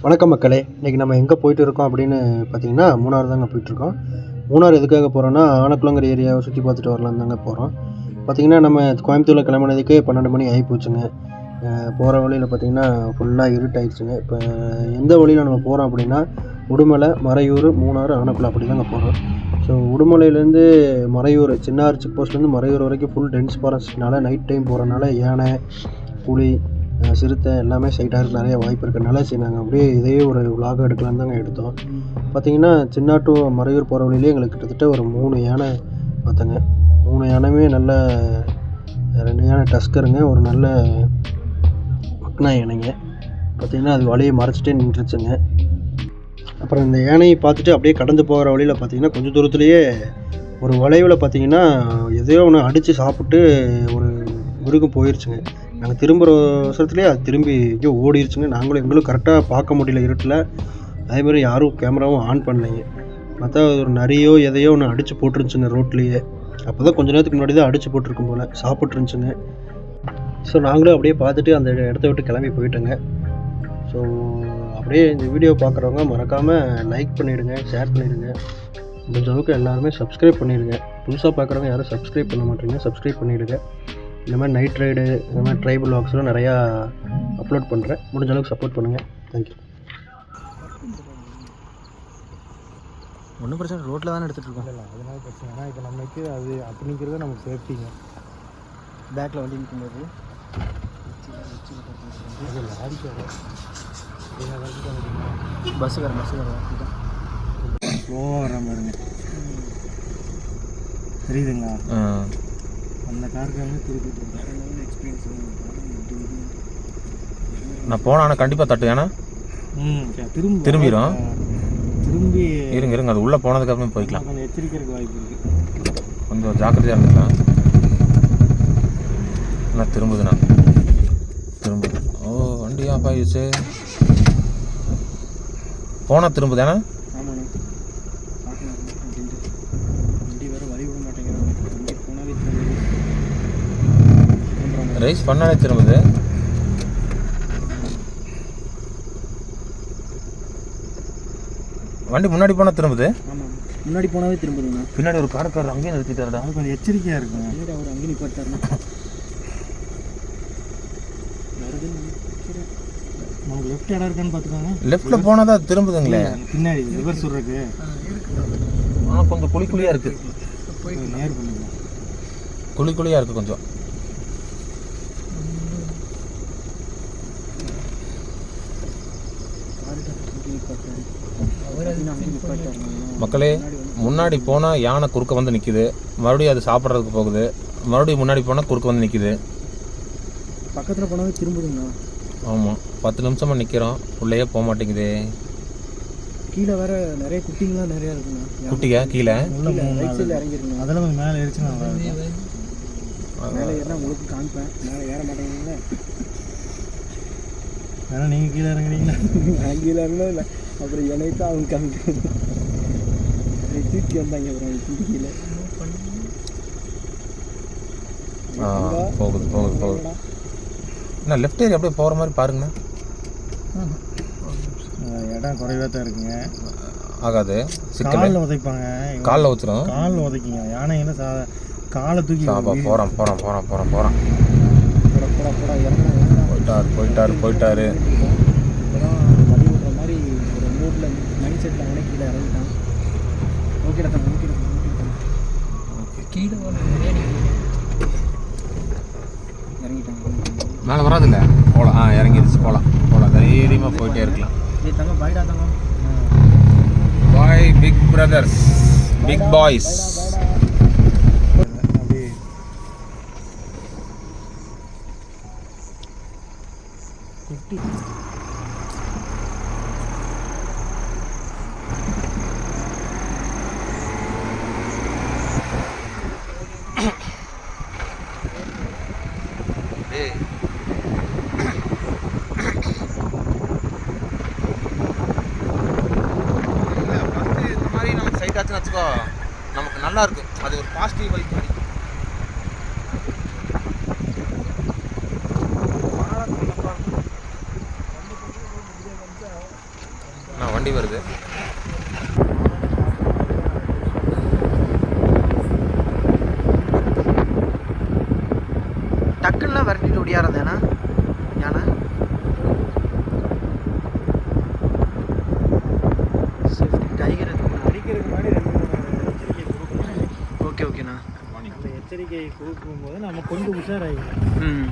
வணக்கம் மக்களே, இன்றைக்கி நம்ம எங்கே போயிட்டு இருக்கோம் அப்படின்னு பார்த்தீங்கன்னா மூணாறு தாங்க போயிட்டுருக்கோம். மூணாறு எதுக்காக போகிறோன்னா ஆனக்குளங்கிற ஏரியாவை சுற்றி பார்த்துட்டு வரலாம் தாங்க போகிறோம். பார்த்திங்கன்னா நம்ம கோயம்புத்தூரில் கிளம்புனதுக்கே 12 மணி ஆகி போச்சுங்க. போகிற வழியில் பார்த்திங்கன்னா ஃபுல்லாக இருட்டாயிடுச்சுங்க. இப்போ எந்த வழியில் நம்ம போகிறோம் அப்படின்னா உடுமலை, மறையூர், மூணாறு, ஆனக்குளம் அப்படி தாங்க போகிறோம். ஸோ உடுமலையிலேருந்து மறையூர், சின்னாறு செக் போஸ்ட்லேருந்து மறையூர் வரைக்கும் ஃபுல் டென்ஸ் ஃபாரஸ்ட்னால நைட் டைம் போகிறனால யானை, புலி, சிறுத்தை எல்லாமே சைட்டாக இருக்க நிறைய வாய்ப்பு இருக்கிறனால சரி நாங்கள் அப்படியே இதையே ஒரு விலாக் எடுக்கலான்னு தாங்க எடுத்தோம். பார்த்திங்கன்னா சின்னா டு மறையூர் போகிற வழியிலே எங்களுக்கு கிட்டத்தட்ட ஒரு 3 யானை பார்த்தோங்க. 3 யானையுமே நல்ல 2 யானை டஸ்கருங்க, ஒரு நல்ல மக்னா யானைங்க. பார்த்திங்கன்னா அது வழியை மறைச்சிட்டே நின்றுச்சுங்க. அப்புறம் இந்த யானையை பார்த்துட்டு அப்படியே கடந்து போகிற வழியில் பார்த்திங்கன்னா கொஞ்சம் தூரத்துலேயே ஒரு வளைவில் பார்த்திங்கன்னா எதையோ ஒன்று அடித்து சாப்பிட்டு ஒரு மிருகம் போயிடுச்சுங்க. நாங்கள் திரும்புகிற அவசரத்துலேயே அது திரும்பி எங்கேயோ ஓடிடுச்சுங்க. எங்களும் கரெக்டாக பார்க்க முடியல இருட்டில். அதேமாதிரி யாரும் கேமராவும் ஆன் பண்ணலைங்க. பார்த்தா ஒரு நரியோ எதையோ ஒன்று அடித்து போட்டுருந்துச்சுங்க ரோட்லேயே. அப்போ தான் கொஞ்சம் நேரத்துக்கு முன்னாடி தான் அடித்து போட்டிருக்கும் போல் சாப்பிட்ருந்துச்சுங்க. ஸோ நாங்களும் அப்படியே பார்த்துட்டு அந்த இடத்த விட்டு கிளம்பி போயிட்டோங்க. ஸோ அப்படியே இந்த வீடியோ பார்க்குறவங்க மறக்காமல் லைக் பண்ணிவிடுங்க, ஷேர் பண்ணிவிடுங்க. முடிஞ்ச அளவுக்கு எல்லாருமே சப்ஸ்கிரைப் பண்ணிவிடுங்க. புதுசாக பார்க்குறவங்க யாரும் சப்ஸ்கிரைப் பண்ண மாட்டேங்க, சப்ஸ்கிரைப் பண்ணிவிடுங்க. இந்த மாதிரி நைட் ரைடு, இந்த மாதிரி ட்ரைபல் வாக்ஸ்லாம் நிறையா அப்லோட் பண்ணுறேன். முடிஞ்ச அளவுக்கு சப்போர்ட் பண்ணுங்கள். தேங்க்யூ. ஒன்றும் பிரச்சனை, ரோட்டில் தானே எடுத்துகிட்டு இருக்கோம். இல்லை அதனால பிரச்சனை. ஏன்னா இப்போ நமக்கு அது அப்படி நிற்கிறது நமக்கு சேஃப்டிங்க. பேக்கில் வண்டி நிற்கும்போது பஸ்ஸுக்காரன் போகிற பாருங்க, தெரியுதுங்களா? அந்த காருக்காக திருப்பிட்டு எக்ஸ்பீரியன்ஸ் நான் போனால் கண்டிப்பாக தட்டு. ஏன்னா திரும்பிடும். திரும்பி இருங்க அது உள்ளே போனதுக்கப்புறம் போய்க்கலாம். கொஞ்சம் எச்சரிக்கிறதுக்கு வாய்ப்பு இருக்குது. கொஞ்சம் ஜாக்கிரதையாக இருந்துக்கலாம். ஆனால் திரும்புது ஓ வண்டி ஆஃப் ஆகிடுச்சு. போனால் திரும்புது. ஏன்னா ஆமாண்ணே, வண்டி வேறு வழி விட மாட்டேங்கிறாங்க. வண்டி போனாலே ரைஸ் பண்ணாலே திரும்புது. வண்டி முன்னாடி போனால் திரும்புது. ஆமாம், முன்னாடி போனாவே திரும்புதுண்ணா. பின்னாடி ஒரு காரக்காரர் அங்கேயும் நிறுத்திட்டாருடா. அது கொஞ்சம் எச்சரிக்கையாக இருக்குங்க. அவர் அங்கேயும் நிப்பாட்டாருண்ணா. நமக்கு லெஃப்ட் இடம் இருக்கான்னு பார்த்துக்கோங்க. லெஃப்ட்டில் போனால் தான் திரும்புதுங்களே. பின்னாடி ரிவர்ஸ் விட்றதுக்கு ஆனால் கொஞ்சம் குழியாக இருக்குது. நேர் பண்ணிக்கலாம். குழியாக இருக்குது கொஞ்சம். மக்களே, முன்னாடி போனால் யானை குறுக்க வந்து நிற்கிது, மறுபடியும் அது சாப்பிட்றதுக்கு போகுது, மறுபடியும் முன்னாடி போனால் குறுக்க வந்து நிற்கிது. பக்கத்தில் போனாவே திரும்புதுங்களா? ஆமாம், 10 நிமிஷமாக நிற்கிறோம், உள்ளேயே போக மாட்டேங்குது. கீழே வேற நிறைய குட்டிங்களாம் நிறையா இருக்குங்க. குட்டியா கீழே இறங்கிருக்குங்க. அதெல்லாம் கொஞ்சம் மேலே ஏறிச்சுன்னா மேலே ஏறினா உங்களுக்கு காமிப்பேன். மேலே ஏற மாட்டேங்குதுங்க. ஏன்னா நீங்கள் கீழே இறங்குறீங்களா? நான் கீழே இறங்கணும் இல்லை, அப்புறம் எனக்கு தான் அவங்க காமிக்கணும். தூக்கி வந்தாங்க அப்புறம் தூக்கி கீழே. போகுது. என்ன லெஃப்ட் ஏரி அப்படியே போகிற மாதிரி பாருங்கண்ணா. இடம் குறைவாக தான் இருக்குங்க. ஆகாது, காலில் உதைப்பாங்க. காலில் ஊற்றுறோம், காலில் உதைக்குங்க. யானைங்கன்னா காலை தூக்கி போகிறான். போயிட்டாரு. வழி விடுற மாதிரி ஒரு மூடில் மைண்ட் செட்டில் அவனே கீழே இறங்கிட்டான். ஓகேடா கீழே இறங்கிட்டாங்க. மேலே வராதில்ல, போகலாம். இறங்கிடுச்சு, போகலாம். தைரியமாக போயிட்டே இருக்கலாம். தங்க பாய்டா தங்க பாய் பிக் பிரதர்ஸ், பிக் பாய்ஸ். குட்டி இந்த மாதிரி நமக்கு சைட் ஆச்சுன்னு வச்சுக்கோ, நமக்கு நல்லா இருக்கும். அது ஒரு பாசிட்டிவ் வைப் மாதிரி. வண்டி வருது. டக்குன்னுலாம் விரட்டிட்டு ஒடியாரதேண்ணா யானை. சேஃப்டி டைகர் அடிக்கிறதுக்கு முன்னாடி 2-3 எச்சரிக்கை கொடுக்கணும். ஓகே ஓகேண்ணா. அந்த எச்சரிக்கை கொடுக்கும்போது நம்ம கொஞ்சம் உஷாராகிடும். ம்.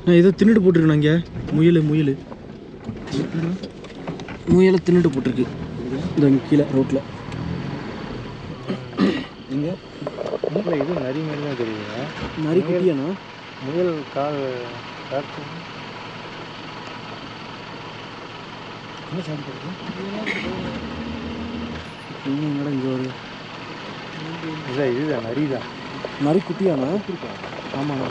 நான் ஏதோ தின்னுட்டு போட்டிருக்கேன் இங்கே முயல் முயலை தின்னுட்டு போட்டிருக்கு இந்த கீழே ரோட்டில். இங்கே இது நரி மாதிரி தான் தெரியுங்க. நரி குட்டியாண்ணா? முயல் கால் என்ன சாப்பிட்டு என்னடா இங்கே ஒரு இதுதான் நரி தான். நரி குட்டியாண்ணா? ஆமாண்ணா.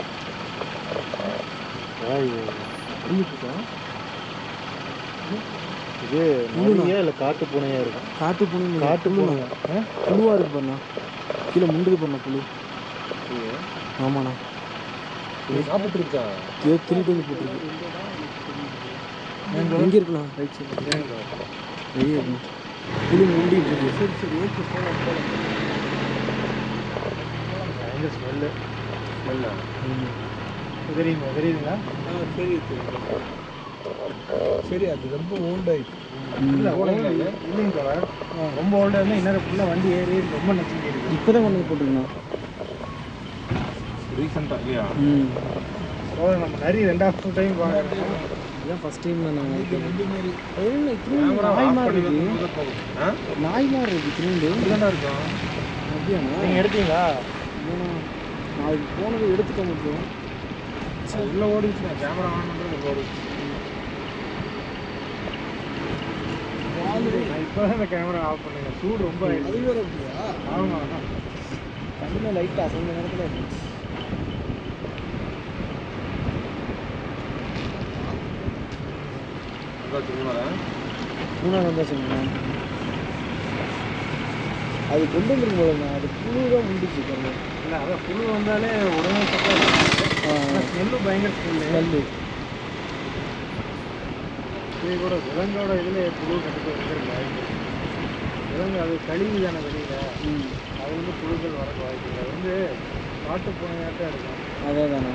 இது நரியா இல்லை காட்டு பூனையாக இருக்கும்? காட்டு பூனை. புழுவாக இருக்கு பண்ணா, கீழே முண்டுக்கு பண்ண புழு. ஆமாண்ணா சாப்பிட்டு இருக்கா திருட்டு வந்து போட்டுருக்கு. எங்கே இருக்குண்ணா? ரைட் சைடு வெளியே இருக்குண்ணா. புளி முண்டிட்டு இருக்கு. சரி சரி ஓகே போகலாம் போகலாம். பயங்கர ஸ்மெல்லு. இல்லை தெரியுதுங்களா? சரி சரி அது ரொம்ப ஓல்ட் ஆயிடுச்சு. இல்லை இல்லைங்க தோழர், ரொம்ப ஓல்டாக இருந்தால் இன்னொரு ஃபுல்லாக வண்டி ஏறி ரொம்ப நச்சுங்கிருக்கு. இப்போ தான் கொண்டு வந்து போட்டுருக்கண்ணா. ரீசெண்டாக இல்லையா? தோழர் நம்ம நிறைய 2வது டைம் பார்க்குறோம். இதுதான் ஃபஸ்ட் டைம் தான் நாங்கள் கேமரா நாய் ஆஃப் மாதிரி பண்ணி இருக்கு. போகுது. நாய் மாதிரி இருக்கு திருண்டு. இதுதானே இருக்கும். அப்படியாண்ணா? நீங்கள் எடுத்தீங்களா? ஏன்னா நான் அதுக்கு போனது எடுத்துக்க முடியும். உள்ள ஓடிச்சுண்ணா, கேமரா ஆன் பண்ணுறது உள்ள ஓடிச்சு. நான் இப்போ தான் இந்த கேமரா ஆஃப் பண்ணுங்க. சூடு ரொம்ப ஆயிடுச்சு. அது வேறு அப்படியா? ஆமாம். கண்ணில் லைட்டாக அசைஞ்ச நேரத்தில் இருந்துச்சு. மூணாவது வந்தாச்சுங்கண்ணா. அது கொண்டு வந்துருக்கும் போதுண்ணா, அது புழு தான் முடிச்சு பாருங்க. இல்லை அதான் புழு வந்தாலே உடனே சத்தம். ஸ்மெல்லு பயங்கர ஸ்மெல்லு. இது கூட விலங்கோட இதில் புழு கண்டிப்பாக வந்துருக்கு. விலங்கு அது கழிவு தானே வெளியில், அது வந்து புழுக்கள் வரக்கு வாய்ப்பு இல்லை. அது வந்து காட்டு பூனையாட்டம் இருக்கும். அதே தானே.